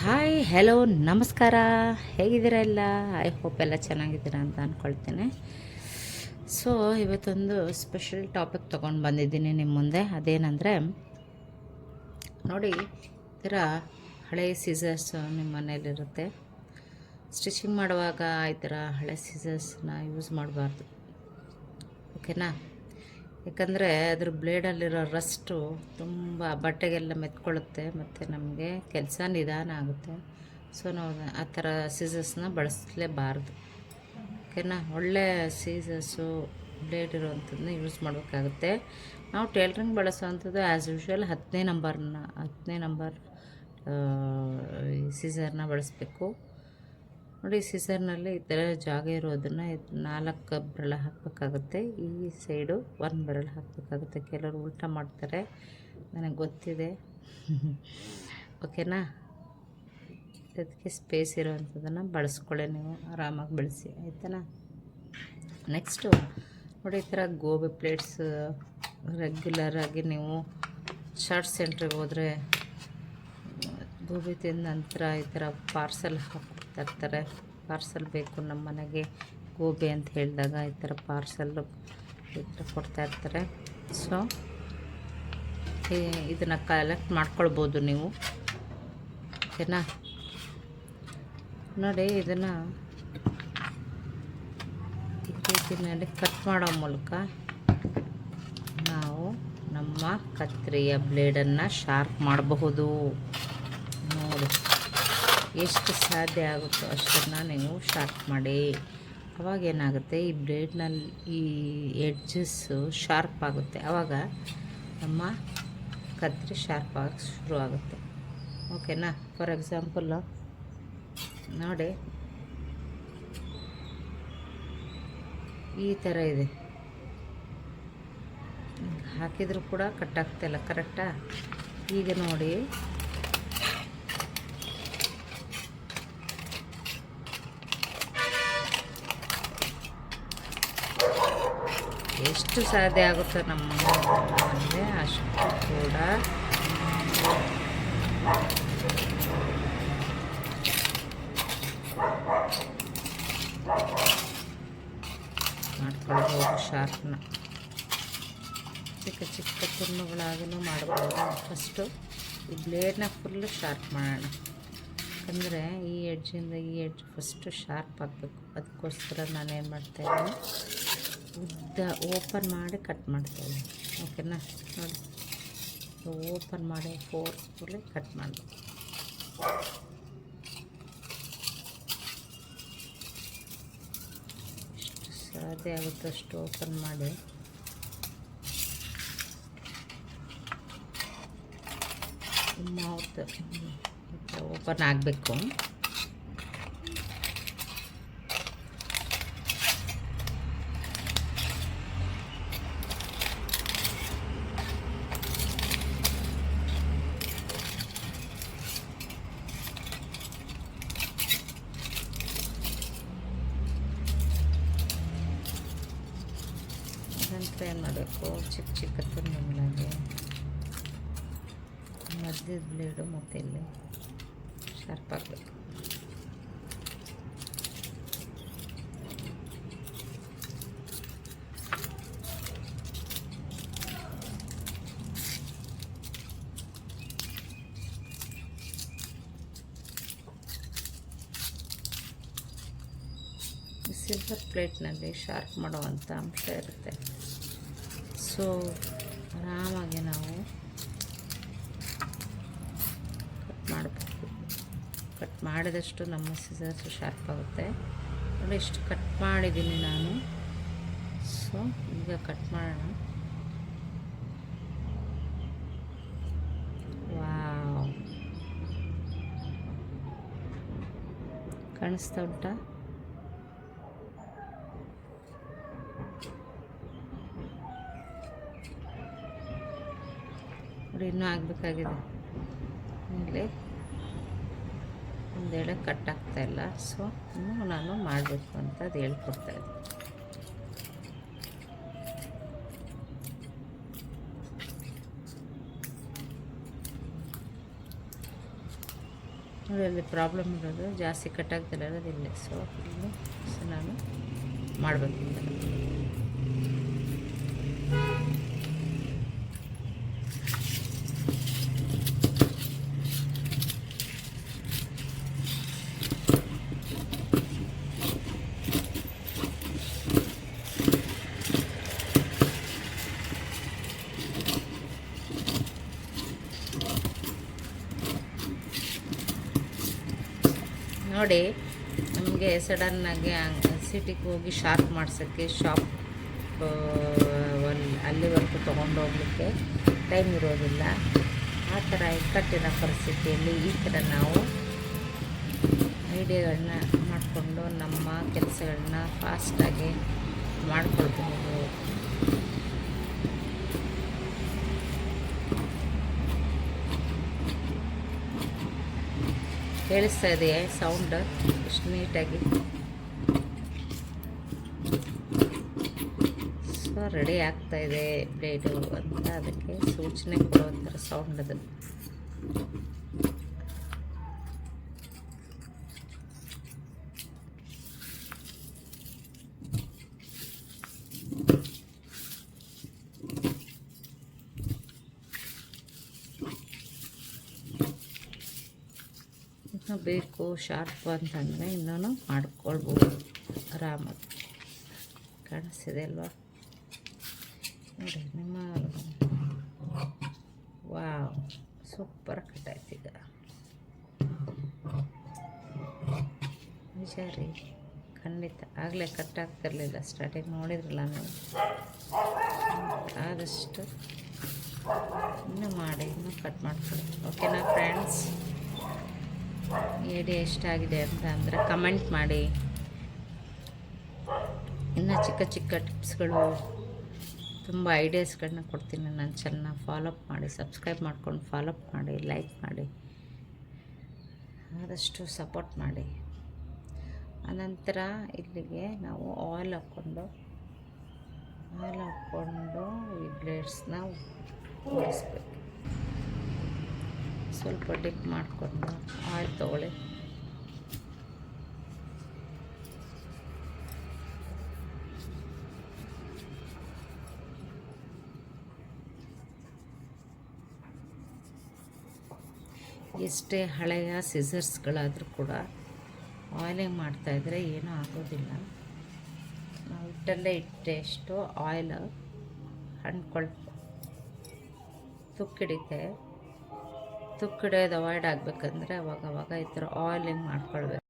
Hi hello ನಮಸ್ಕಾರ. ಹೇಗಿದ್ದೀರಾ ಎಲ್ಲ? ಐ ಹೋಪ್ ಎಲ್ಲ ಚೆನ್ನಾಗಿದ್ದೀರಾ ಅಂತ ಅಂದ್ಕೊಳ್ತೇನೆ. ಸೊ ಇವತ್ತೊಂದು ಸ್ಪೆಷಲ್ ಟಾಪಿಕ್ ತೊಗೊಂಡು ಬಂದಿದ್ದೀನಿ ನಿಮ್ಮ ಮುಂದೆ. ಅದೇನೆಂದರೆ ನೋಡಿ, ಈ ಥರ ಹಳೆ ಸೀಸರ್ಸ್ ನಿಮ್ಮ ಮನೇಲಿರುತ್ತೆ. ಸ್ಟಿಚಿಂಗ್ ಮಾಡುವಾಗ ಈ ಥರ ಹಳೆ ಸೀಸರ್ಸ್ನ ಯೂಸ್ ಮಾಡಬಾರ್ದು, ಓಕೆನಾ? ಯಾಕಂದರೆ ಅದ್ರ ಬ್ಲೇಡಲ್ಲಿರೋ ರಸ್ಟು ತುಂಬ ಬಟ್ಟೆಗೆಲ್ಲ ಮೆತ್ಕೊಳ್ಳುತ್ತೆ ಮತ್ತು ನಮಗೆ ಕೆಲಸ ನಿಧಾನ ಆಗುತ್ತೆ. ಸೊ ನಾವು ಆ ಥರ ಸೀಸರ್ಸ್ನ ಬಳಸಲೇಬಾರ್ದು, ಓಕೆನಾ? ಒಳ್ಳೆ ಸೀಸರ್ಸು ಬ್ಲೇಡ್ ಇರೋವಂಥದ್ದನ್ನ ಯೂಸ್ ಮಾಡಬೇಕಾಗುತ್ತೆ. ನಾವು ಟೇಲ್ರಿಂಗ್ ಬಳಸೋವಂಥದ್ದು ಆ್ಯಸ್ ಯೂಶ್ವಲ್ 10ನೇ ನಂಬರ್ ಸೀಸರ್ನ ಬಳಸಬೇಕು. ನೋಡಿ, ಸೀಸರ್ನಲ್ಲಿ ಈ ಥರ ಜಾಗ ಇರೋದನ್ನು 4 ಬೆರಳು ಹಾಕಬೇಕಾಗುತ್ತೆ. ಈ ಸೈಡು 1 ಬೆರಳು ಹಾಕಬೇಕಾಗುತ್ತೆ. ಕೆಲವರು ಉಲ್ಟಾ ಮಾಡ್ತಾರೆ, ನನಗೆ ಗೊತ್ತಿದೆ. ಓಕೆನಾ? ಅದಕ್ಕೆ ಸ್ಪೇಸ್ ಇರೋವಂಥದ್ದನ್ನು ಬಳಸ್ಕೊಳ್ಳಿ, ನೀವು ಆರಾಮಾಗಿ ಬಳಸಿ, ಆಯ್ತನಾ? ನೆಕ್ಸ್ಟು ನೋಡಿ, ಈ ಥರ ಗೋಬಿ ಪ್ಲೇಟ್ಸ್ ರೆಗ್ಯುಲರಾಗಿ ನೀವು ಶಾರ್ಟ್ ಸೆಂಟ್ರಿಗೆ ಹೋದರೆ ಗೋಬಿ ತಿಂದ ನಂತರ ಈ ಥರ ಪಾರ್ಸಲ್ ಹಾಕ್ತಿರ್ತಾರೆ. ಪಾರ್ಸಲ್ ಬೇಕು ನಮ್ಮ ಮನೆಗೆ ಗೋಬಿ ಅಂತ ಹೇಳಿದಾಗ ಈ ಥರ ಪಾರ್ಸಲ್ಲು ಈ ಥರ ಕೊಡ್ತಾಯಿರ್ತಾರೆ. ಸೊ ಇದನ್ನು ಕಲೆಕ್ಟ್ ಮಾಡ್ಕೊಳ್ಬೋದು ನೀವು, ಓಕೆನಾ? ನೋಡಿ, ಇದನ್ನು ಈ ರೀತಿಯಲ್ಲಿ ಕಟ್ ಮಾಡೋ ಮೂಲಕ ನಾವು ನಮ್ಮ ಕತ್ತರಿಯ ಬ್ಲೇಡನ್ನು ಶಾರ್ಪ್ ಮಾಡಬಹುದು. ನೋಡಿ, ಎಷ್ಟು ಸಾಧ್ಯ ಆಗುತ್ತೋ ಅಷ್ಟನ್ನು ನೀವು ಶಾರ್ಪ್ ಮಾಡಿ. ಅವಾಗ ಏನಾಗುತ್ತೆ, ಈ ಬ್ಲೇಡ್ನಲ್ಲಿ ಈ ಎಡ್ಜಸ್ಸು ಶಾರ್ಪ್ ಆಗುತ್ತೆ. ಆವಾಗ ನಮ್ಮ ಕತ್ತರಿ ಶಾರ್ಪ್ ಆಗೋಕ್ಕೆ ಶುರು ಆಗುತ್ತೆ, ಓಕೆನಾ? ಫಾರ್ ಎಕ್ಸಾಂಪಲ್ಲು ನೋಡಿ, ಈ ಥರ ಇದೆ, ಹಾಕಿದರೂ ಕೂಡ ಕಟ್ಟಾಗ್ತಾಯಿಲ್ಲ, ಕರೆಕ್ಟಾ? ಈಗ ನೋಡಿ, ಎಷ್ಟು ಸಾಧ್ಯ ಆಗುತ್ತೋ ನಮ್ಮ ಮನೆಯಲ್ಲಿ ಅಷ್ಟು ಕೂಡ ಮಾಡ್ಕೊಳ್ಬೋದು. ಶಾರ್ಪ್ನ ಚಿಕ್ಕ ಚಿಕ್ಕ ತುಂಡುಗಳಾಗೂ ಮಾಡ್ಬೋದು. ಫಸ್ಟು ಈ ಬ್ಲೇಡ್ನ ಫುಲ್ಲು ಶಾರ್ಪ್ ಮಾಡೋಣ, ಯಾಕಂದರೆ ಈ ಎಡ್ಜಿಂದ ಈ ಎಡ್ಜ್ ಫಸ್ಟು ಶಾರ್ಪ್ ಆಗಬೇಕು. ಅದಕ್ಕೋಸ್ಕರ ನಾನೇನು ಮಾಡ್ತಾಯಿದ್ದೀನಿ, ಉದ್ದ ಓಪನ್ ಮಾಡಿ ಕಟ್ ಮಾಡ್ತಾಯಿದ್ದೀನಿ, ಓಕೆನಾ? ನೋಡಿ, ಓಪನ್ ಮಾಡಿ ಫೋರ್ಸ್ಫುಲ್ಲಿ ಕಟ್ ಮಾಡಬೇಕು. ಎಷ್ಟು ಸಾಧ್ಯ ಆಗುತ್ತೋ ಅಷ್ಟು ಓಪನ್ ಮಾಡಿ ಮೌತ್ ಓಪನ್ ಆಗಬೇಕು. ನಂತರ ಏನು ಮಾಡಬೇಕು, ಚಿಕ್ಕ ಚಿಕ್ಕ ತುಂಡುಗಳಾಗಿ ಮಧ್ಯದ ಬ್ಲೇಡು ಮತ್ತು ಇಲ್ಲಿ ಶಾರ್ಪ್ ಆಗಬೇಕು. ಸಿಲ್ವರ್ ಪ್ಲೇಟ್ನಲ್ಲಿ ಶಾರ್ಪ್ ಮಾಡುವಂಥ ಅಂಶ ಇರುತ್ತೆ. ಸೊ ಆರಾಮಾಗಿ ನಾವು ಕಟ್ ಮಾಡಬೇಕು. ಕಟ್ ಮಾಡಿದಷ್ಟು ನಮ್ಮ ಸಿಸರ್ಸು ಶಾರ್ಪ್ ಆಗುತ್ತೆ. ನೋಡಿ, ಇಷ್ಟು ಕಟ್ ಮಾಡಿದ್ದೀನಿ ನಾನು. ಸೊ ಈಗ ಕಟ್ ಮಾಡೋಣ. ವಾವ್, ಕಾಣಿಸ್ತಾ ಉಂಟಾ? ನೋಡಿ, ಇನ್ನೂ ಆಗಬೇಕಾಗಿದೆ. ಇಲ್ಲಿ ಒಂದೆಡೆ ಕಟ್ ಆಗ್ತಾಯಿಲ್ಲ. ಸೊ ಇನ್ನೂ ನಾನು ಮಾಡಬೇಕು ಅಂತ ಅದು ಹೇಳ್ಕೊಡ್ತಾಯಿದ್ದೆ. ಅಲ್ಲಿ ಪ್ರಾಬ್ಲಮ್ ಇರೋದು ಜಾಸ್ತಿ ಕಟ್ಟಾಗ್ತಿಲ್ಲ ಇರೋದಿಲ್ಲ. ಸೊ ಇಲ್ಲಿ ನಾನು ಮಾಡಬೇಕು. ನೋಡಿ, ನಮಗೆ ಸಡನ್ನಾಗಿ ಸಿಟಿಗೆ ಹೋಗಿ ಶಾರ್ಪ್ ಮಾಡ್ಸೋಕ್ಕೆ ಅಲ್ಲಿವರೆಗೂ ತೊಗೊಂಡೋಗ್ಲಿಕ್ಕೆ ಟೈಮ್ ಇರೋದಿಲ್ಲ. ಆ ಥರ ಇಕ್ಕಟ್ಟಿನ ಪರಿಸ್ಥಿತಿಯಲ್ಲಿ ಈ ಥರ ನಾವು ಐಡಿಯಾಗಳನ್ನ ಮಾಡಿಕೊಂಡು ನಮ್ಮ ಕೆಲಸಗಳನ್ನ ಫಾಸ್ಟಾಗಿ ಮಾಡ್ಕೊಳ್ಬಹುದು. ಕೇಳಿಸ್ತಾ ಇದೆಯಾ ಸೌಂಡ್ ಎಷ್ಟು ನೀಟಾಗಿ? ಸೊ ರೆಡಿ ಆಗ್ತಾಯಿದೆ ಪ್ಲೇಟು ಅಂತ ಅದಕ್ಕೆ ಸೂಚನೆ ಕೊಡೋ ಥರ ಸೌಂಡ್ ಅದು. ಬೇಕು ಶಾರ್ಪ್ ಅಂತಂದರೆ ಇನ್ನೂ ಮಾಡ್ಕೊಳ್ಬೋದು ಆರಾಮಾಗಿ. ಕಾಣಿಸ್ತಿದೆ ಅಲ್ವಾ ನೋಡಿ ನಿಮ್ಮ? ವಾವ್, ಸೂಪರ್ ಕಟ್ಟಾಯ್ತು ಈಗ. ನಿಜ ರೀ, ಖಂಡಿತ. ಆಗಲೇ ಕಟ್ಟಾಗ್ತಿರ್ಲಿಲ್ಲ ಸ್ಟಾರ್ಟಿಂಗ್, ನೋಡಿದ್ರಲ್ಲ ನೀವು. ಆದಷ್ಟು ಇನ್ನೂ ಮಾಡಿ, ಇನ್ನೂ ಕಟ್ ಮಾಡ್ಕೊಳ್ಳಿ. ಓಕೆನಾ ಫ್ರೆಂಡ್ಸ್? ಐಡಿಯಾ ಎಷ್ಟಾಗಿದೆ ಅಂತ ಅಂದರೆ ಕಮೆಂಟ್ ಮಾಡಿ. ಇನ್ನು ಚಿಕ್ಕ ಚಿಕ್ಕ ಟಿಪ್ಸ್ಗಳು, ತುಂಬ ಐಡಿಯಾಸ್ಗಳನ್ನ ಕೊಡ್ತೀನಿ. ನನ್ನ ಚಾನಲ್ನ ಫಾಲೋಅಪ್ ಮಾಡಿ, ಸಬ್ಸ್ಕ್ರೈಬ್ ಮಾಡ್ಕೊಂಡು ಫಾಲೋಅಪ್ ಮಾಡಿ, ಲೈಕ್ ಮಾಡಿ, ಆದಷ್ಟು ಸಪೋರ್ಟ್ ಮಾಡಿ. ಆನಂತರ ಇಲ್ಲಿಗೆ ನಾವು ಆಯಿಲ್ ಹಾಕ್ಕೊಂಡು ಈ ಬ್ಲೇಡ್ಸ್ನ ಓಡಿಸ್ಬೇಕು. ಸ್ವಲ್ಪ ಡಿಪ್ ಮಾಡಿಕೊಂಡು ಆಯಿಲ್ ತೊಗೊಳ್ಳಿ. ಎಷ್ಟೇ ಹಳೆಯ ಸಿಸರ್ಸ್ಗಳಾದರೂ ಕೂಡ ಆಯಿಲಿಂಗ್ ಮಾಡ್ತಾಯಿದ್ರೆ ಏನೂ ಆಗೋದಿಲ್ಲ. ನಾವು ಹಿಟ್ಟಲ್ಲೇ ಇಟ್ಟೆಷ್ಟು ಆಯಿಲ್ ತುಕ್ಕಿಡಿತೆ. ತುಕ್ಕಿಡಿಯೋದು ಅವಾಯ್ಡ್ ಆಗಬೇಕಂದ್ರೆ ಅವಾಗ ಈ ಥರ ಆಯಿಲಿಂಗ್ ಮಾಡ್ಕೊಳ್ಬೇಕು.